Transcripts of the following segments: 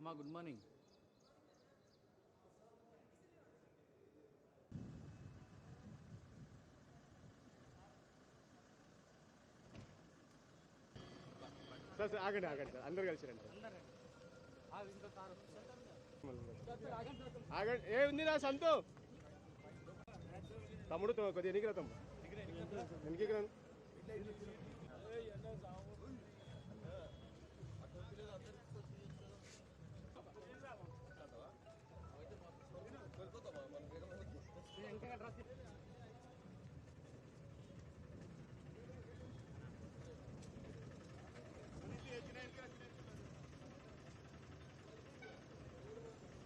అమ్మా good morning. Sir sir ఆగండి ఆగండి సార్ అందరు కలిసి రండి ఆగండి. ఏ ఉంది నా సంతు తమ్ముడు కొద్దిగా ఎన్నికరా తమ్ముడు ఎన్నికరా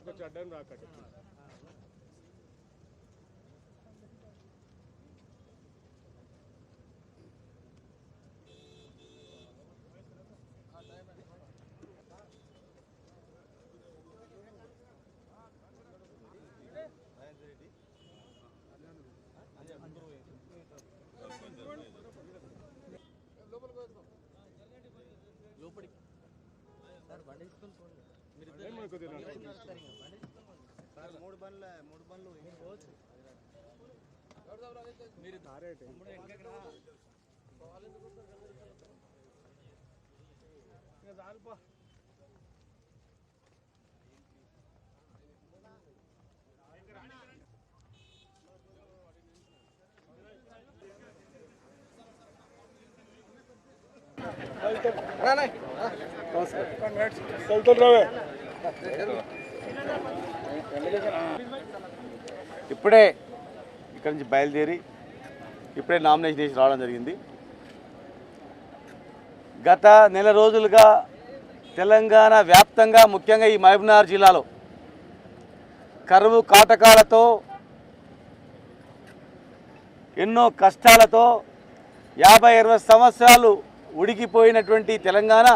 కొంచెం అడ్డం రాకండి. లోపలికి సార్ బండి తీసుకొని పోండి. మూడు బండ్లు మీరు చాలుపా. ఇప్పుడే ఇక్కడి నుంచి బయలుదేరి ఇప్పుడే నామినేషన్ చేసి రావడం జరిగింది. గత నెల రోజులుగా తెలంగాణ వ్యాప్తంగా ముఖ్యంగా ఈ మహబూబ్నగర్ జిల్లాలో కరువు కాటకాలతో ఎన్నో కష్టాలతో 50-60 సంవత్సరాలు ఉడికిపోయినటువంటి తెలంగాణ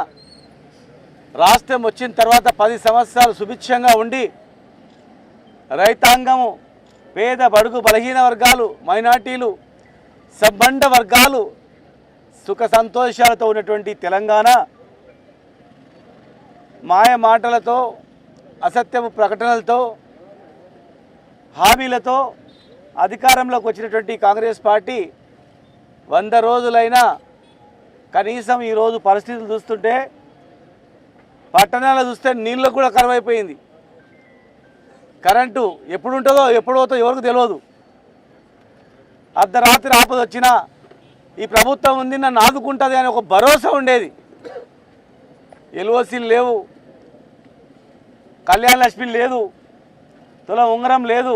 రాష్ట్రం వచ్చిన తర్వాత 10 సంవత్సరాలు సుభిక్షంగా ఉండి రైతాంగము పేద బడుగు బలహీన వర్గాలు మైనార్టీలు సబ్బండ వర్గాలు సుఖ సంతోషాలతో ఉన్నటువంటి తెలంగాణ మాయ మాటలతో అసత్యపు ప్రకటనలతో హామీలతో అధికారంలోకి వచ్చినటువంటి కాంగ్రెస్ పార్టీ 100 రోజులైనా కనీసం ఈరోజు పరిస్థితులు చూస్తుంటే పట్టణాలు చూస్తే నీళ్ళు కూడా కరువైపోయింది. కరెంటు ఎప్పుడు ఉంటుందో ఎప్పుడు పోతుందో ఎవరికి తెలియదు. అర్ధరాత్రి ఆపద వచ్చినా ఈ ప్రభుత్వం ఉంది నన్ను ఆదుకుంటుంది అని ఒక భరోసా ఉండేది. ఎల్ఓసీలు లేవు, కళ్యాణ లక్ష్మి లేదు, తులం ఉంగరం లేదు,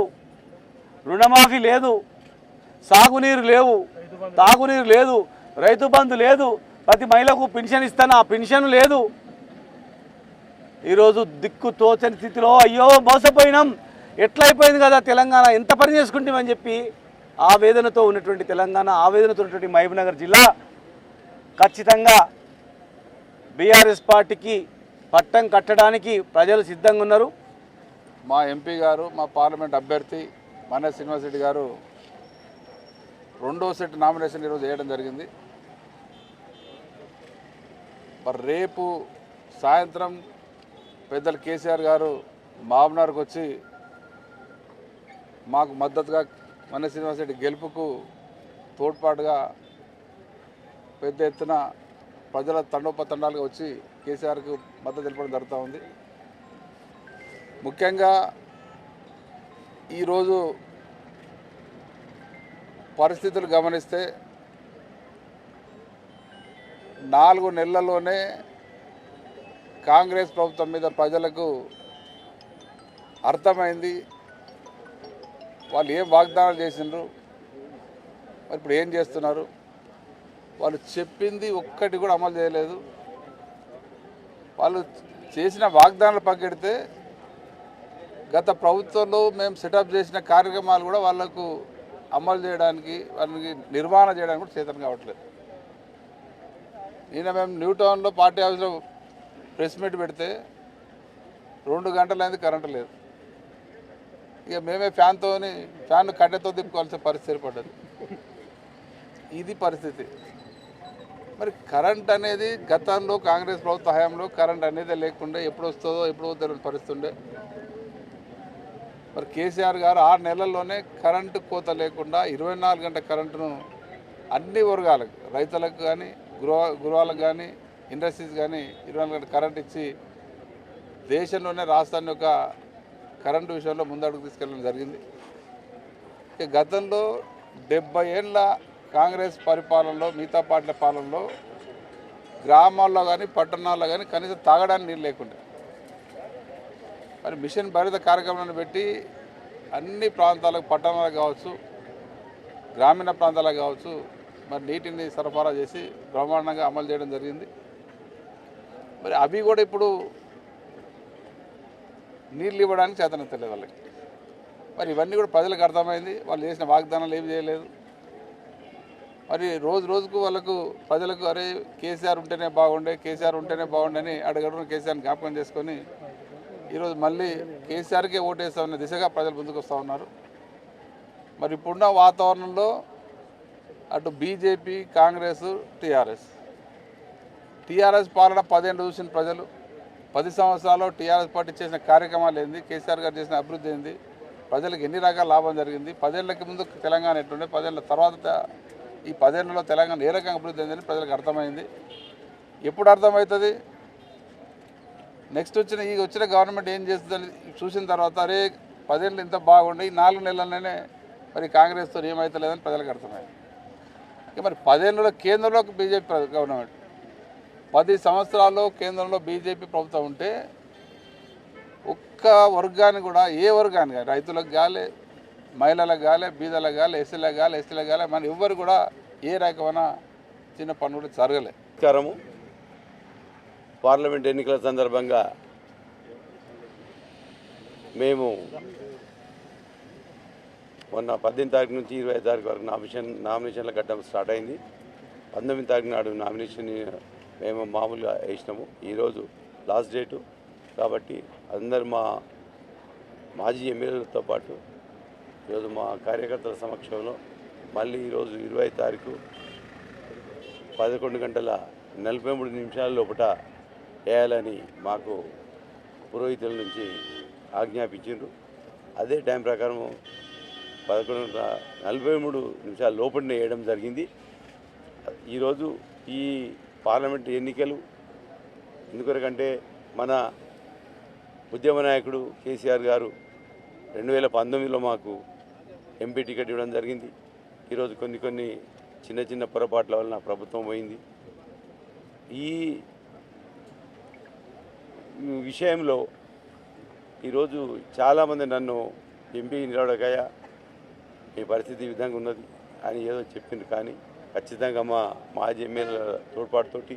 రుణమాఫీ లేదు, సాగునీరు లేవు, తాగునీరు లేదు, రైతు బంధు లేదు, ప్రతి మహిళకు పెన్షన్ ఇస్తాను ఆ పెన్షన్ లేదు. ఈరోజు దిక్కు తోచని స్థితిలో అయ్యో మోసపోయినాం ఎట్లయిపోయింది కదా తెలంగాణ ఎంత పని చేసుకుంటామని చెప్పి ఆవేదనతో ఉన్నటువంటి తెలంగాణ ఆవేదనతో ఉన్నటువంటి మహబూబ్నగర్ జిల్లా ఖచ్చితంగా బీఆర్ఎస్ పార్టీకి పట్టం కట్టడానికి ప్రజలు సిద్ధంగా ఉన్నారు. మా ఎంపీ గారు మా పార్లమెంట్ అభ్యర్థి మన శ్రీనివాస్ రెడ్డి గారు 2వ సెట్ నామినేషన్ ఈరోజు వేయడం జరిగింది. మరి రేపు సాయంత్రం పెద్దలు కేసీఆర్ గారు మహబూబ్నగర్కి వచ్చి మాకు మద్దతుగా మన శ్రీనివాస్ రెడ్డి గెలుపుకు తోడ్పాటుగా పెద్ద ఎత్తున ప్రజల తండోపతండాలుగా వచ్చి కేసీఆర్కు మద్దతు తెలపడం జరుగుతూ ఉంది. ముఖ్యంగా ఈరోజు పరిస్థితులు గమనిస్తే 4 నెలల్లోనే కాంగ్రెస్ ప్రభుత్వం మీద ప్రజలకు అర్థమైంది. వాళ్ళు ఏం వాగ్దానాలు చేసిండ్రు, మరి ఇప్పుడు ఏం చేస్తున్నారు. వాళ్ళు చెప్పింది ఒక్కటి కూడా అమలు చేయలేదు. వాళ్ళు చేసిన వాగ్దానాలు పక్కెడితే గత ప్రభుత్వంలో మేము సెటప్ చేసిన కార్యక్రమాలు కూడా వాళ్లకు అమలు చేయడానికి వాళ్ళకి నిర్వహణ చేయడానికి కూడా చేతన కావట్లేదు. నిన్న మేము న్యూ టౌన్లో పార్టీ ఆఫీస్లో ప్రెస్ మీట్ పెడితే 2 గంటలైంది కరెంటు లేదు. ఇక మేమే ఫ్యాన్ కట్టెతో తిప్పుకోవాల్సిన పరిస్థితి ఏర్పడ్డది. ఇది పరిస్థితి. మరి కరెంట్ అనేది గతంలో కాంగ్రెస్ ప్రభుత్వ హయాంలో కరెంట్ అనేది లేకుండా ఎప్పుడు వస్తుందో ఎప్పుడు వద్దో పరిస్థితి ఉండే. మరి కేసీఆర్ గారు 6 నెలల్లోనే కరెంటు కోత లేకుండా 24 గంటల కరెంటును అన్ని వర్గాలకు, రైతులకు కానీ, గృహాలకు కానీ, ఇండస్ట్రీస్ కానీ 24 గంటల కరెంట్ ఇచ్చి దేశంలోనే రాష్ట్రాన్ని ఒక కరెంటు విషయంలో ముందడుగు తీసుకెళ్ళడం జరిగింది. గతంలో 70 ఏళ్ళ కాంగ్రెస్ పరిపాలనలో, మిగతా పార్టీల పాలనలో గ్రామాల్లో కానీ పట్టణాల్లో కానీ కనీసం తాగడానికి నీళ్ళు లేకుండా మరి మిషన్ భరిత కార్యక్రమాన్ని పెట్టి అన్ని ప్రాంతాలకు, పట్టణాలకు కావచ్చు, గ్రామీణ ప్రాంతాలకు కావచ్చు, మరి నీటిని సరఫరా చేసి బ్రహ్మాండంగా అమలు చేయడం జరిగింది. మరి అవి కూడా ఇప్పుడు నీళ్ళు ఇవ్వడానికి చేతనెత్తలేదు వాళ్ళకి. మరి ఇవన్నీ కూడా ప్రజలకు అర్థమైంది. వాళ్ళు చేసిన వాగ్దానాలు ఏమి చేయలేదు. మరి రోజు రోజుకు వాళ్ళకు ప్రజలకు అరే కేసీఆర్ ఉంటేనే బాగుండే, కేసీఆర్ ఉంటేనే బాగుండే అని అడుగడుగున కేసీఆర్ని జ్ఞాపకం చేసుకొని ఈరోజు మళ్ళీ కేసీఆర్కే ఓటేస్తామన్న దిశగా ప్రజలు ముందుకు వస్తూ ఉన్నారు. మరి ఇప్పుడున్న వాతావరణంలో అటు బీజేపీ, కాంగ్రెస్, టీఆర్ఎస్ పాలన 10 ఏళ్ళు చూసిన ప్రజలు 10 సంవత్సరాల్లో టీఆర్ఎస్ పార్టీ చేసిన కార్యక్రమాలు ఏంది, కేసీఆర్ గారు చేసిన అభివృద్ధి ఏంది, ప్రజలకు ఎన్ని రకాల లాభం జరిగింది, 10 ఏళ్ళకి ముందు తెలంగాణ ఎట్లుండే, 10 ఏళ్ళ తర్వాత ఈ 10 ఏళ్లలో తెలంగాణ ఏ రకంగా అభివృద్ధి అయిందని ప్రజలకు అర్థమైంది. ఎప్పుడు అర్థమవుతుంది? నెక్స్ట్ వచ్చిన గవర్నమెంట్ ఏం చేస్తుందని చూసిన తర్వాత అరే 10 ఏళ్ళు ఇంత బాగుండే, ఈ 4 నెలల్లోనే మరి కాంగ్రెస్తో ఏమవుతలేదని ప్రజలకు అర్థమైంది. మరి 10 ఏళ్ళలో కేంద్రంలో బీజేపీ గవర్నమెంట్, 10 సంవత్సరాల్లో కేంద్రంలో బీజేపీ ప్రభుత్వం ఉంటే ఒక్క వర్గాన్ని కూడా, ఏ వర్గాన్ని కానీ, రైతులకు గాలే, మహిళలకు గాలే, బీదలకు గాలే, ఎస్సీలకు గాలే, ఎస్టీలకు గాలే, మన ఎవ్వరు కూడా ఏ రకమైన చిన్న పని కూడా జరగలే. నమస్కారము. పార్లమెంట్ ఎన్నికల సందర్భంగా మేము మొన్న 18 తారీఖు నుంచి 25 తారీఖు వరకు నామినేషన్ల ఘట్టం స్టార్ట్ అయింది. 19 తారీఖు నాడు నామినేషన్ మేము మామూలుగా వేసినాము. ఈరోజు లాస్ట్ డేటు కాబట్టి అందరు మా మాజీ ఎమ్మెల్యేలతో పాటు ఈరోజు మా కార్యకర్తల సమక్షంలో మళ్ళీ ఈరోజు 20 తారీఖు 11:43 లోపల వేయాలని మాకు పురోహితుల నుంచి ఆజ్ఞాపించారు. అదే టైం ప్రకారం 11:43 లోపలనే వేయడం జరిగింది. ఈరోజు ఈ పార్లమెంట్ ఎన్నికలు ఎందుకంటే మన ఉద్యమ నాయకుడు కేసీఆర్ గారు 2019లో మాకు ఎంపీ టికెట్ ఇవ్వడం జరిగింది. ఈరోజు కొన్ని చిన్న పొరపాట్ల వలన ప్రభుత్వం పోయింది. ఈ విషయంలో ఈరోజు చాలామంది నన్ను ఎంపీ నిలవడకాయ ఈ పరిస్థితి ఈ విధంగా ఉన్నది అని ఏదో చెప్పింది. కానీ ఖచ్చితంగా మా మాజీ ఎమ్మెల్యేల తోడ్పాటుతోటి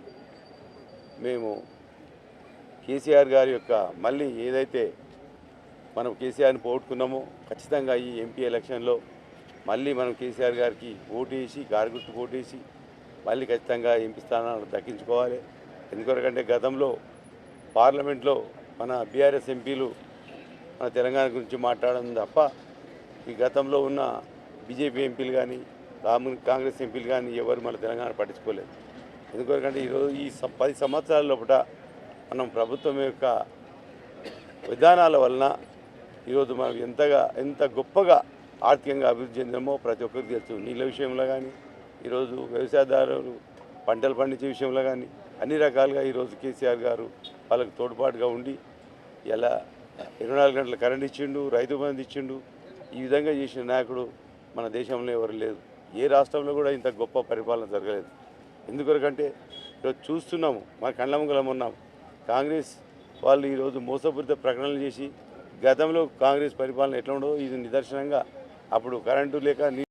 మేము కేసీఆర్ గారి యొక్క మళ్ళీ ఏదైతే మనం కేసీఆర్ని పోగొట్టుకున్నామో ఖచ్చితంగా ఈ ఎంపీ ఎలక్షన్లో మళ్ళీ మనం కేసీఆర్ గారికి ఓటేసి, గారి గుర్తుకు ఓటేసి మళ్ళీ ఖచ్చితంగా ఎంపీ స్థానాలు దక్కించుకోవాలి. ఎందుకంటే గతంలో పార్లమెంట్లో మన బీఆర్ఎస్ ఎంపీలు మన తెలంగాణ గురించి మాట్లాడడం తప్ప ఈ గతంలో ఉన్న బీజేపీ ఎంపీలు కానీ, కాంగ్రెస్ ఎంపీలు కానీ ఎవరు మన తెలంగాణ పట్టించుకోలేదు. ఎందుకంటే ఈరోజు ఈ 10 సంవత్సరాల లోపల మనం ప్రభుత్వం యొక్క విధానాల వలన ఈరోజు మనం ఎంత గొప్పగా ఆర్థికంగా అభివృద్ధి చెందామో ప్రతి ఒక్కరికి తెలుసు. నీళ్ళ విషయంలో కానీ, ఈరోజు వ్యవసాయదారులు పంటలు పండించే విషయంలో కానీ అన్ని రకాలుగా ఈరోజు కేసీఆర్ గారు వాళ్ళకు తోడ్పాటుగా ఉండి ఇలా 24 గంటల కరెంట్ ఇచ్చిండు, రైతు బంధు ఇచ్చిండు. ఈ విధంగా చేసిన నాయకుడు మన దేశంలో ఎవరు లేదు. ఏ రాష్ట్రంలో కూడా ఇంత గొప్ప పరిపాలన జరగలేదు. ఎందుకంటే ఈరోజు చూస్తున్నాము, మన కళ్ళ ముంగలం ఉన్నాము. కాంగ్రెస్ వాళ్ళు ఈరోజు మోసపూరిత ప్రకటనలు చేసి గతంలో కాంగ్రెస్ పరిపాలన ఎట్లా ఉండదో ఇది నిదర్శనంగా అప్పుడు కరెంటు లేక